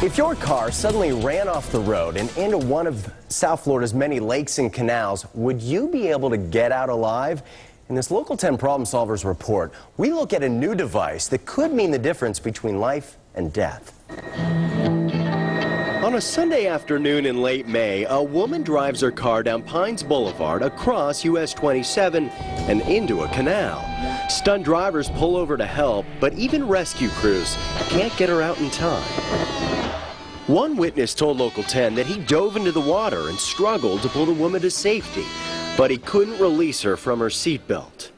If your car suddenly ran off the road and into one of South Florida's many lakes and canals, would you be able to get out alive? In this Local 10 Problem Solvers report, we look at a new device that could mean the difference between life and death. On a Sunday afternoon in late May, a woman drives her car down Pines Boulevard across US 27 and into a canal. Stunned drivers pull over to help, but even rescue crews can't get her out in time. One witness told Local 10 that he dove into the water and struggled to pull the woman to safety, but he couldn't release her from her seatbelt.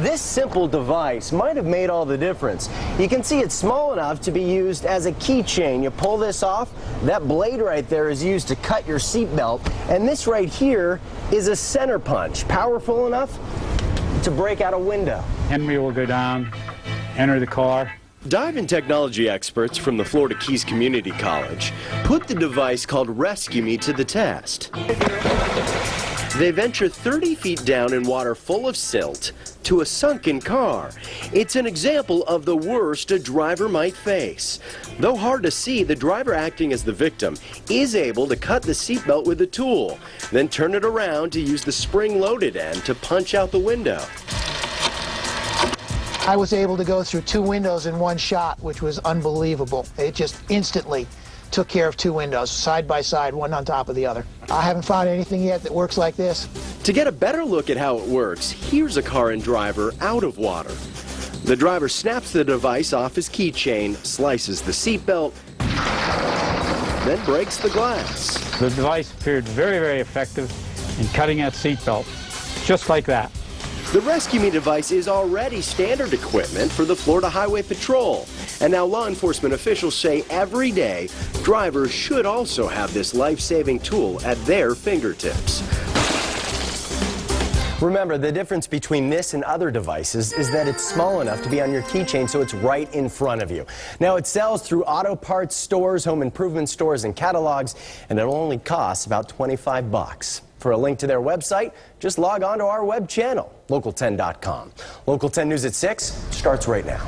This simple device might have made all the difference. You can see it's small enough to be used as a keychain. You pull this off, that blade right there is used to cut your seatbelt, and this right here is a center punch, powerful enough to break out a window. MRE will go down, enter the car. Dive and technology experts from the Florida Keys Community College put the device called ResQme to the test. They venture 30 feet down in water full of silt to a sunken car. It's an example of the worst a driver might face. Though hard to see, the driver acting as the victim is able to cut the seatbelt with a tool, then turn it around to use the spring-loaded end to punch out the window. I was able to go through 2 windows in one shot, which was unbelievable. It just instantly took care of 2 windows, side by side, one on top of the other. I haven't found anything yet that works like this. To get a better look at how it works, here's a car and driver out of water. The driver snaps the device off his keychain, slices the seatbelt, then breaks the glass. The device appeared very, very effective in cutting that seatbelt, just like that. The ResQme device is already standard equipment for the Florida Highway Patrol. And now law enforcement officials say every day, drivers should also have this life-saving tool at their fingertips. Remember, the difference between this and other devices is that it's small enough to be on your keychain, so it's right in front of you. Now, it sells through auto parts stores, home improvement stores, and catalogs, and it'll only cost about $25. For a link to their website, just log on to our web channel, local10.com. Local 10 News at 6 starts right now.